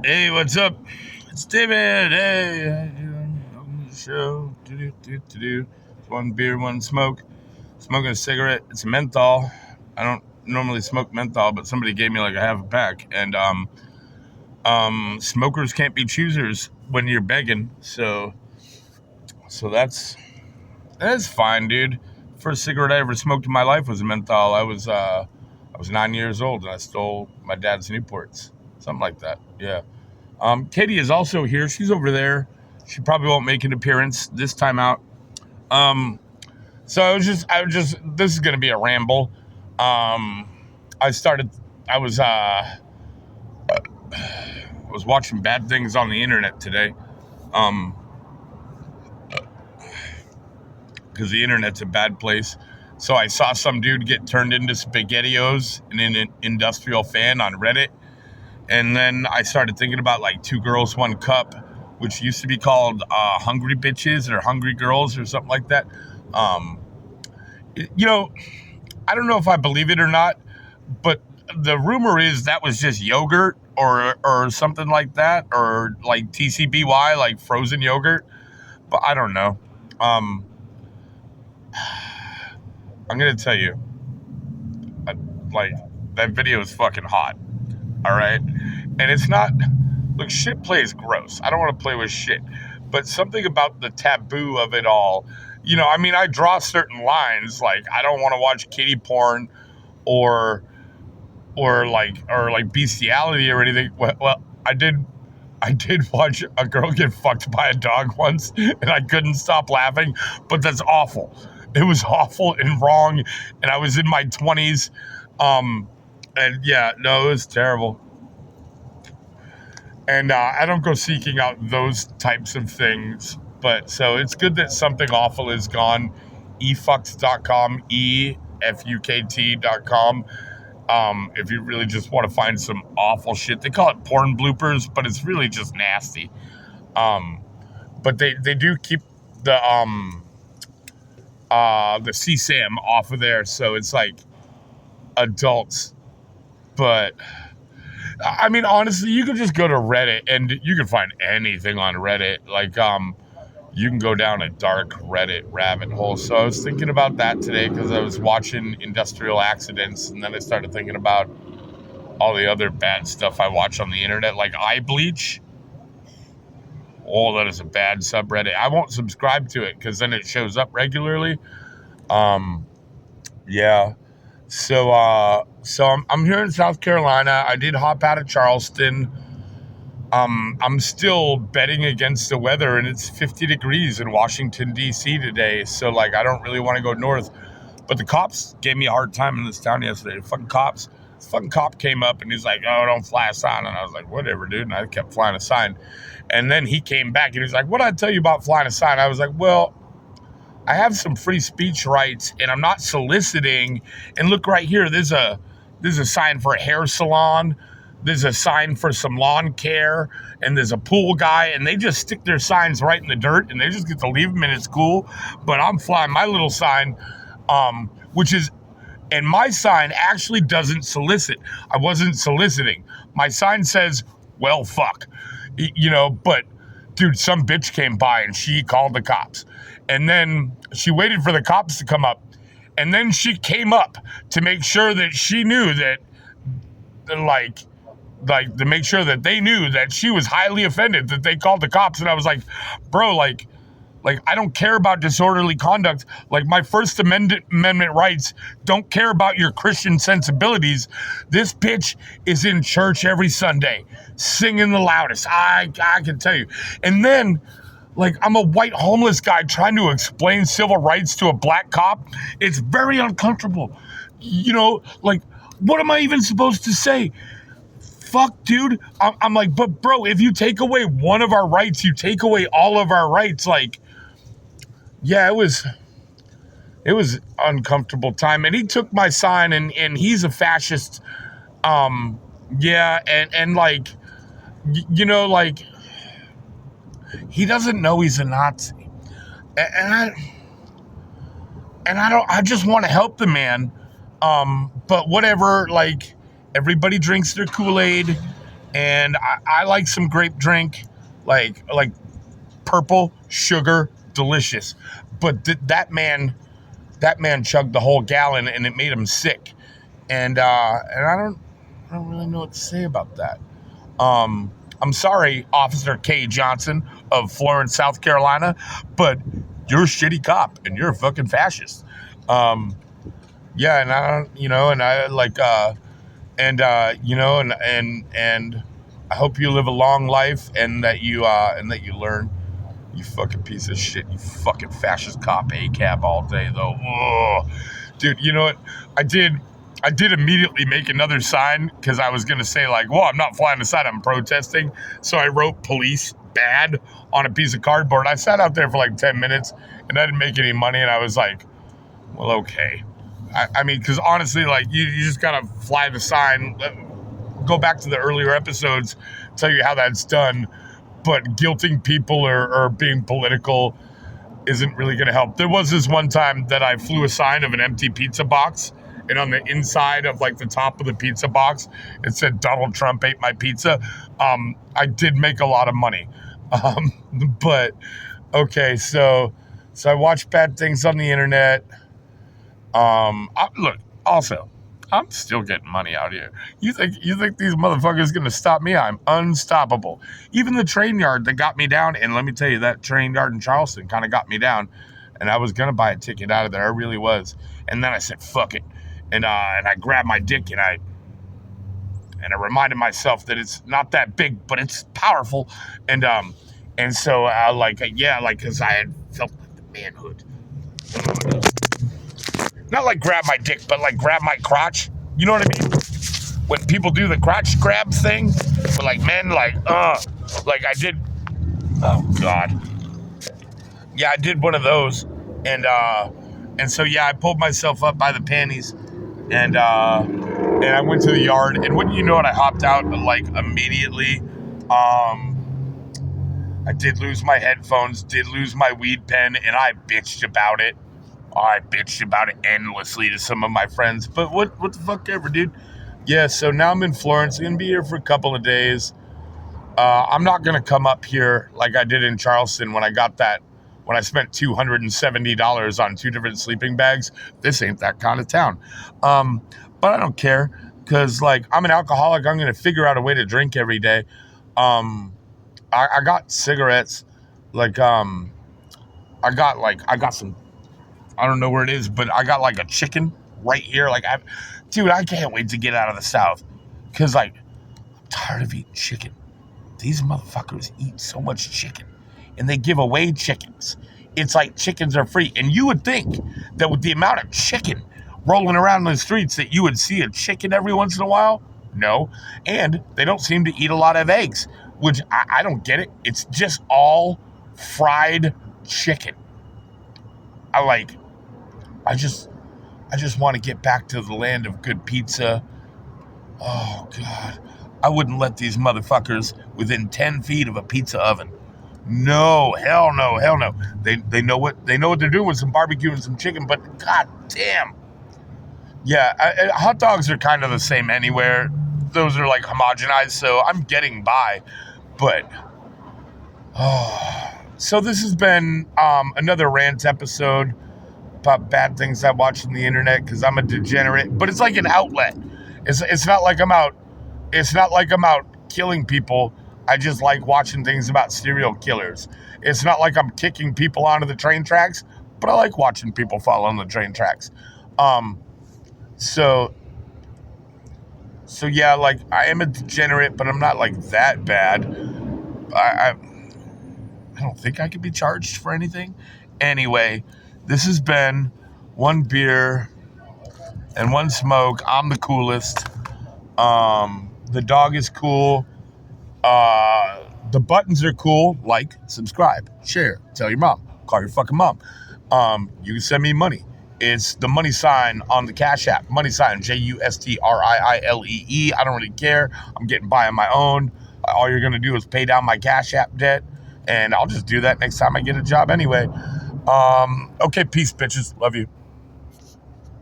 Hey, what's up? It's David. Hey, how you doing? Welcome to the show. Do. One beer, one smoke. Smoking a cigarette. It's a menthol. I don't normally smoke menthol, but somebody gave me like a half a pack. And smokers can't be choosers when you're begging. So that's fine, dude. First cigarette I ever smoked in my life was a menthol. I was 9 years old and I stole my dad's Newports, something like that. Yeah. Katie is also here. She's over there. She probably won't make an appearance this time out. Um, so this is going to be a ramble. Um, I started, I was watching bad things on the internet today. Because the internet's a bad place. So I saw some dude get turned into SpaghettiOs in an industrial fan on Reddit. And then I started thinking about like Two Girls, One Cup, which used to be called Hungry Bitches or Hungry Girls or something like that. Um, you know, I don't know if I believe it or not, but the rumor is that was just yogurt or something like that, or like TCBY, like frozen yogurt. But I don't know. Um, I'm gonna tell you, uh, like that video is fucking hot. All right, and it's not. Look, shit play is gross. I don't want to play with shit, but something about the taboo of it all. I mean, I draw certain lines. Like, I don't want to watch kiddie porn or or like bestiality or anything. Well, I did watch a girl get fucked by a dog once, and I couldn't stop laughing. But that's awful. It was awful and wrong, and I was in my 20s. And yeah, no, it was terrible. And I don't go seeking out those types of things. But so it's good that something awful is gone. efucks.com, EFUKT.com. If you really just want to find some awful shit, they call it porn bloopers, but it's really just nasty. Um, but they do keep the CSAM off of there, so it's like adults. But I mean, honestly, you can just go to Reddit and you can find anything on Reddit. Like, you can go down a dark Reddit rabbit hole. So I was thinking about that today because I was watching industrial accidents, and then I started thinking about all the other bad stuff I watch on the internet, like eye bleach. Oh, that is a bad subreddit. I won't subscribe to it because then it shows up regularly. Um, yeah. So I'm here in South Carolina. I did hop out of Charleston. I'm still betting against the weather, and it's 50 degrees in Washington, D.C. today. So, like, I don't really want to go north. But the cops gave me a hard time in this town yesterday. This fucking cop came up, and he's like, oh, don't fly a sign. And I was like, whatever, dude. And I kept flying a sign. And then he came back, and he's like, what did I tell you about flying a sign? I was like, well, I have some free speech rights, and I'm not soliciting. And look right here, there's a sign for a hair salon. There's a sign for some lawn care, and there's a pool guy, and they just stick their signs right in the dirt, and they just get to leave them, and it's cool. But I'm flying my little sign, which is, and my sign actually doesn't solicit. I wasn't soliciting. My sign says, well, fuck, but dude, some bitch came by and she called the cops. And then she waited for the cops to come up. And then she came up to make sure that she knew that, like, to make sure that they knew that she was highly offended that they called the cops. And I was like, bro, like I don't care about disorderly conduct. Like, my First Amendment rights don't care about your Christian sensibilities. This bitch is in church every Sunday, singing the loudest. I can tell you. And then, like, I'm a white homeless guy trying to explain civil rights to a black cop. It's very uncomfortable. Like, what am I even supposed to say? Fuck, dude. I'm like, but bro, if you take away one of our rights, you take away all of our rights. Like, yeah, it was uncomfortable time. And he took my sign, and he's a fascist. Yeah, and like, like, he doesn't know he's a Nazi. And I just want to help the man. But whatever, like, everybody drinks their Kool-Aid, and I like some grape drink, like purple sugar, delicious. But that man chugged the whole gallon, and it made him sick. And I don't really know what to say about that. I'm sorry, Officer K. Johnson of Florence, South Carolina, but you're a shitty cop and you're a fucking fascist. Yeah, and I don't, and I like, and I hope you live a long life and that you learn. You fucking piece of shit. You fucking fascist cop, ACAB all day though. Ugh. Dude, you know what? I did immediately make another sign because I was going to say like, well, I'm not flying the sign, I'm protesting. So I wrote police bad on a piece of cardboard. I sat out there for like 10 minutes and I didn't make any money. And I was like, well, okay. I mean, because honestly, like you just got to fly the sign. Go back to the earlier episodes, tell you how that's done. But guilting people or being political isn't really going to help. There was this one time that I flew a sign of an empty pizza box, and on the inside of like the top of the pizza box, it said Donald Trump ate my pizza. I did make a lot of money. But okay, so I watch bad things on the internet. Look, also, I'm still getting money out here. You think these motherfuckers gonna stop me? I'm unstoppable. Even the train yard that got me down, and let me tell you, that train yard in Charleston kind of got me down, and I was gonna buy a ticket out of there. I really was. And then I said, fuck it. And I grabbed my dick and I reminded myself that it's not that big, but it's powerful. And so cause I had felt like the manhood. Not like grab my dick, but like grab my crotch. You know what I mean? When people do the crotch grab thing, but like men, like I did. Oh God. Yeah, I did one of those, and so yeah, I pulled myself up by the panties, and I went to the yard, and wouldn't you know it, I hopped out like immediately. I did lose my headphones, did lose my weed pen, and I bitched about it. I bitched about it endlessly to some of my friends, but what the fuck ever, dude. Yeah, so now I'm in Florence. I'm going to be here for a couple of days. I'm not going to come up here like I did in Charleston when I spent $270 on 2 different sleeping bags. This ain't that kind of town. But I don't care because, like, I'm an alcoholic. I'm going to figure out a way to drink every day. I got cigarettes. Like, I got some, I don't know where it is, but I got like a chicken right here. Like, dude, I can't wait to get out of the South because, like, I'm tired of eating chicken. These motherfuckers eat so much chicken and they give away chickens. It's like chickens are free. And you would think that with the amount of chicken rolling around in the streets that you would see a chicken every once in a while. No. And they don't seem to eat a lot of eggs, which I don't get it. It's just all fried chicken. I just want to get back to the land of good pizza. Oh, God. I wouldn't let these motherfuckers within 10 feet of a pizza oven. No, hell no, hell no. They know what they're doing with some barbecue and some chicken, but God damn. Yeah, hot dogs are kind of the same anywhere. Those are like homogenized, so I'm getting by. But, so this has been another rant episode about bad things I watch on the internet because I'm a degenerate. But it's like an outlet. It's not like I'm out. It's not like I'm out killing people. I just like watching things about serial killers. It's not like I'm kicking people onto the train tracks, but I like watching people fall on the train tracks. So yeah, like I am a degenerate, but I'm not like that bad. I don't think I could be charged for anything. Anyway, this has been one beer and one smoke. I'm the coolest. The dog is cool. The buttons are cool. Like, subscribe, share, tell your mom, call your fucking mom. You can send me money. It's the money sign on the Cash App. Money sign, JUSTRIILEE. I don't really care. I'm getting by on my own. All you're going to do is pay down my Cash App debt, and I'll just do that next time I get a job anyway. Okay, peace, bitches. Love you.